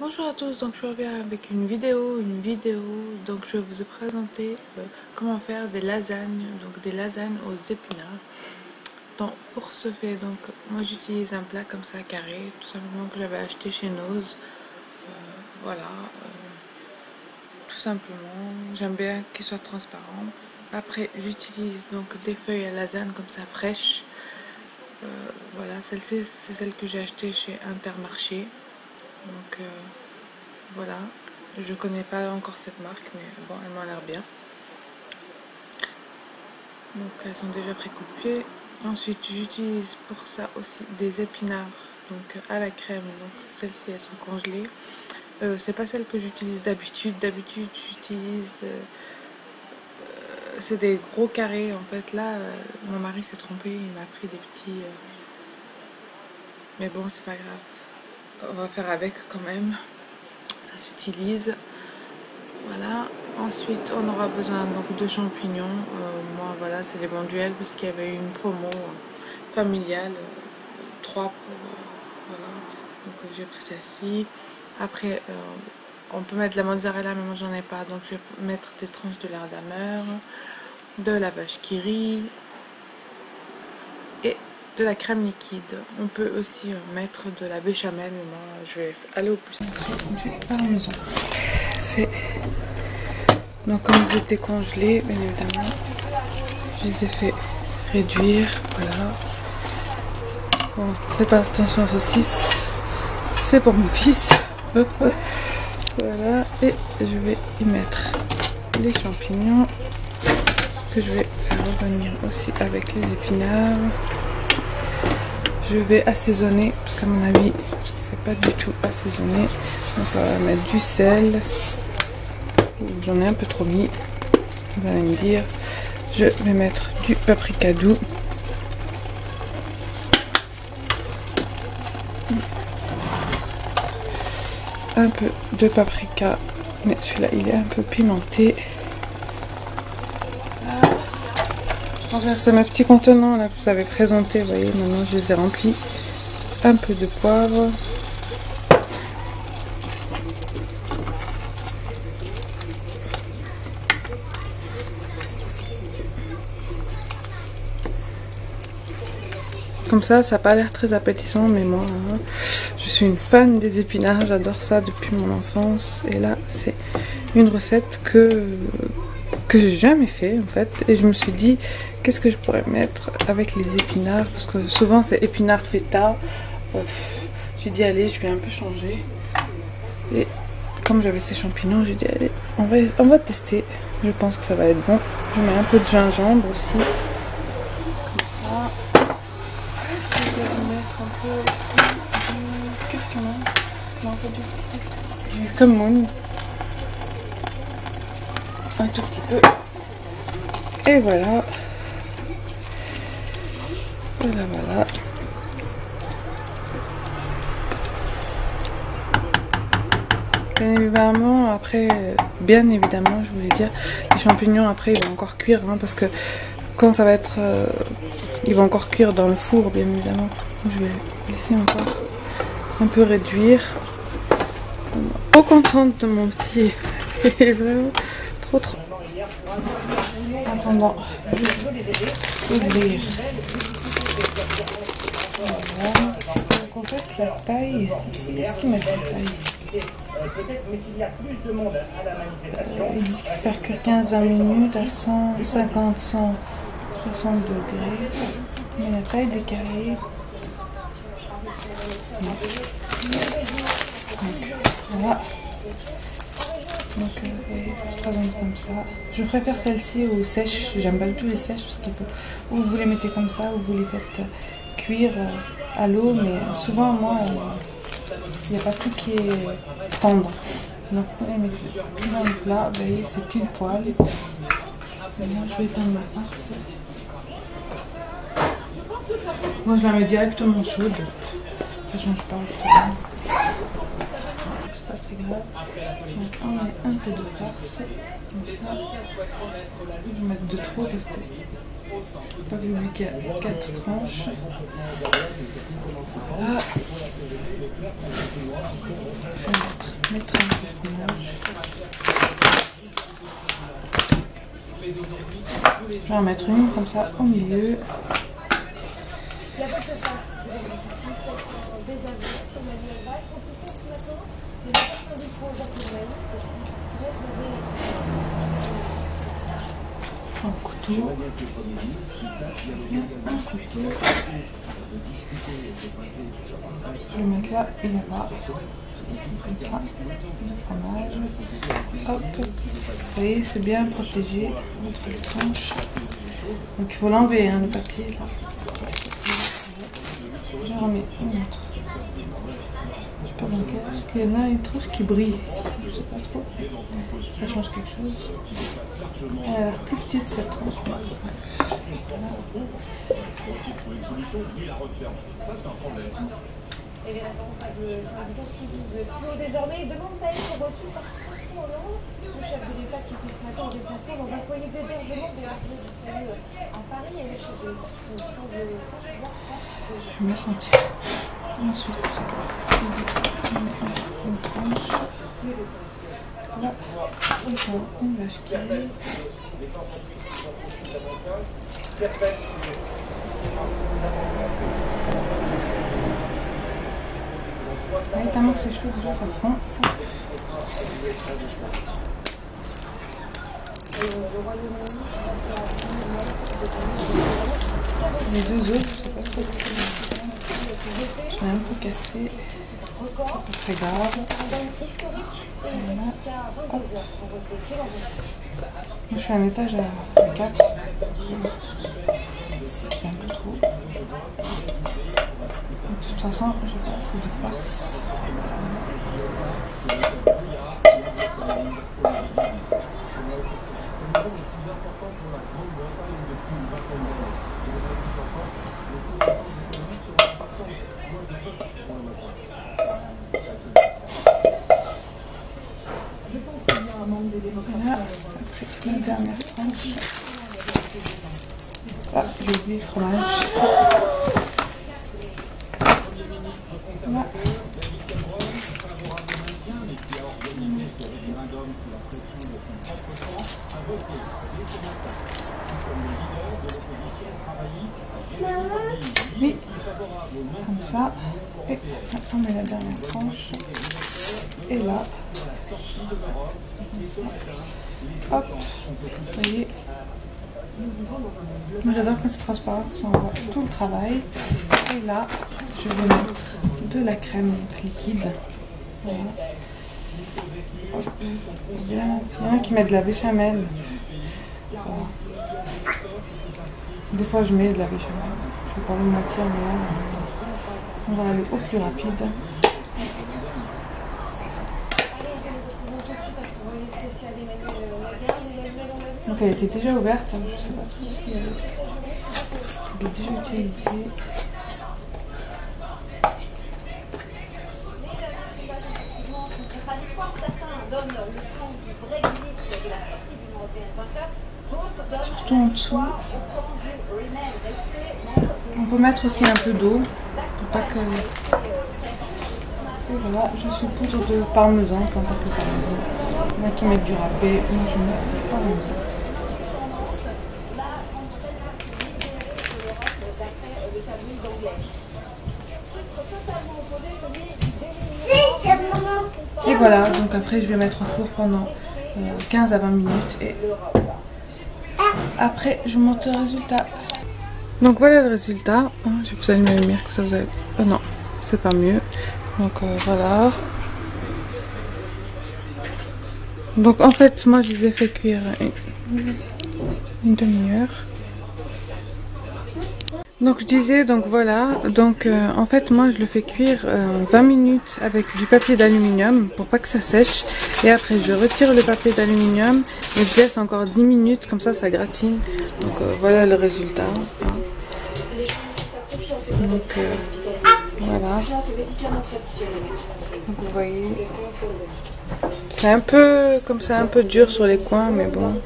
Bonjour à tous, donc je reviens avec une vidéo, donc je vais vous présenter comment faire des lasagnes, donc des lasagnes aux épinards. Donc pour ce fait, donc moi j'utilise un plat comme ça carré, tout simplement que j'avais acheté chez Noz, voilà, tout simplement, j'aime bien qu'il soit transparent. Après j'utilise donc des feuilles à lasagne comme ça fraîches, voilà, celle-ci c'est celle que j'ai achetée chez Intermarché, donc voilà, je connais pas encore cette marque, mais bon, elle m'a l'air bien. Donc elles sont déjà précoupées. Ensuite, j'utilise pour ça aussi des épinards, donc à la crème. Donc celles-ci, elles sont congelées. C'est pas celle que j'utilise d'habitude. D'habitude, j'utilise, c'est des gros carrés. En fait, là, mon mari s'est trompé. Il m'a pris des petits. Mais bon, c'est pas grave. On va faire avec quand même. Ça s'utilise. Voilà. Ensuite, on aura besoin donc de champignons. Moi, voilà, c'est les bons duels parce qu'il y avait une promo familiale, 3 pour voilà. Donc j'ai pris celle-ci. Après, on peut mettre de la mozzarella, mais moi j'en ai pas, donc je vais mettre des tranches de lard d'ameur, de la vache qui rit et de la crème liquide. On peut aussi mettre de la béchamel, mais moi je vais aller au plus simple du parmesan. Fait. Donc comme ils étaient congelés, bien évidemment, je les ai fait réduire, voilà. Bon, faites pas attention aux saucisses, c'est pour mon fils. Voilà, et je vais y mettre les champignons que je vais faire revenir aussi avec les épinards. Je vais assaisonner parce qu'à mon avis c'est pas du tout assaisonné. Donc on va mettre du sel. J'en ai un peu trop mis, vous allez me dire. Je vais mettre du paprika doux. Un peu de paprika, mais celui-là il est un peu pimenté. Renverser mes petits contenants là que vous avez présenté, vous voyez, maintenant je les ai remplis. Un peu de poivre. Comme ça n'a pas l'air très appétissant, mais moi, je suis une fan des épinards, j'adore ça depuis mon enfance. Et là, c'est une recette que j'ai jamais fait en fait. Et je me suis dit, qu'est-ce que je pourrais mettre avec les épinards? Parce que souvent, c'est épinards feta. J'ai dit, allez, je vais un peu changer. Et comme j'avais ces champignons, j'ai dit, allez, on va tester. Je pense que ça va être bon. Je mets un peu de gingembre aussi. Du curcuma, non pas du cumin, un tout petit peu, et voilà, voilà. Bien évidemment, je voulais dire, les champignons après ils vont encore cuire, hein, parce que quand ça va être, ils vont encore cuire dans le four, bien évidemment. Je vais laisser encore un peu réduire. Trop contente de mon petit. Vraiment trop. En attendant, ouvrir. Voilà. Donc en fait la taille, ici, est-ce qu'ils mettent la taille? Ils disent qu'il faut faire cuire 15-20 minutes à 150-160 degrés. Mais la taille des carrés. Donc, voilà. Donc ça se présente comme ça. Je préfère celle-ci aux sèches. J'aime pas du tout les sèches parce qu'il faut. Ou vous les mettez comme ça, ou vous les faites cuire à l'eau. Mais souvent, moi, il n'y a pas tout qui est tendre. Donc vous les mettez dans le plat. Vous voyez, c'est pile poil. Maintenant, je vais éteindre ma farce. Moi, je la mets directement chaude. Ça change pas le problème. C'est pas très grave. Voilà. Donc on met un peu de farce, comme ça. Je vais mettre de trop parce que faut pas que j'oublie qu'il y a 4 tranches. Voilà. Je vais mettre un peu de fromage. Je vais en mettre une comme ça au milieu. Un couteau. Un couteau. Je vais mettre là et là-bas. Comme ça. Du fromage. Hop. Vous voyez, c'est bien protégé. Votre tranche. Donc il faut l'enlever, hein, le papier là. Je remets une autre. Je sais pas dans quelle, parce qu'il y en a une tranche qui brille. Je sais pas trop. Ça change quelque chose. Elle a l'air plus petite cette tranche. Voilà. Et les responsables syndicaux qui disent plus haut désormais demandent à être reçus par François Hollande, le chef de l'État qui était ce matin en déplacement dans un foyer d'hébergement de la ville du Salut en Paris et le chef de l'État qui est en train de je vais me sentir. Ensuite, une tranche. Là, une vache qui arrive. Ouais, tellement que c'est chaud déjà, ça fond. Les deux autres, je sais pas trop que c'est. Je l'ai un peu cassé. C'est pas très grave. Voilà. Hop. Moi, je suis à un étage à 4. C'est un peu trop. De toute façon, j'ai pas assez de farce. Je pense qu'il y a un manque de démocratie. Voilà, après la dernière tranche. Ah, j'ai oublié le fromage. Voilà. Oui, comme ça. Et on met la dernière tranche. Et là. Hop, vous voyez. Moi j'adore quand c'est transparent, parce qu'on voit tout le travail. Et là, je vais mettre de la crème liquide. Voilà. Hop. Il y en a qui mettent de la béchamel. Voilà. Des fois je mets de la béchamel. Je vais pas vous mentir, mais là, on va aller au plus rapide. Donc elle était déjà ouverte, je sais pas trop si elle est déjà utilisée. Surtout en dessous. On peut mettre aussi un peu d'eau pour pas que... Et voilà, je suis poudre de parmesan, quand on peut parmesan. Il y en a qui mettent du râpé, moi je mets du parmesan. Et voilà, donc après je vais mettre au four pendant 15 à 20 minutes et après je monte le résultat. Donc voilà le résultat. Je vais vous allumer la lumière que ça vous avez... non, c'est pas mieux. Donc voilà. Donc en fait moi je les ai fait cuire une demi-heure. Donc je disais, donc voilà, donc en fait moi je le fais cuire 20 minutes avec du papier d'aluminium pour pas que ça sèche. Et après je retire le papier d'aluminium et je laisse encore 10 minutes, comme ça ça gratine. Donc voilà le résultat. Hein. Donc Voilà. Donc vous voyez, c'est un peu comme ça, un peu dur sur les coins, mais bon,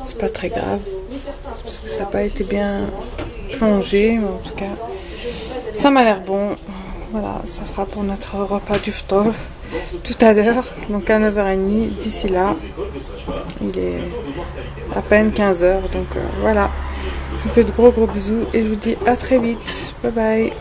c'est pas très grave. Parce que ça n'a pas été bien plongé, mais en tout cas, ça m'a l'air bon. Voilà, ça sera pour notre repas du ftour tout à l'heure, donc à 9h30. D'ici là, il est à peine 15h, donc voilà. Je vous fais de gros bisous et je vous dis à très vite. Bye bye.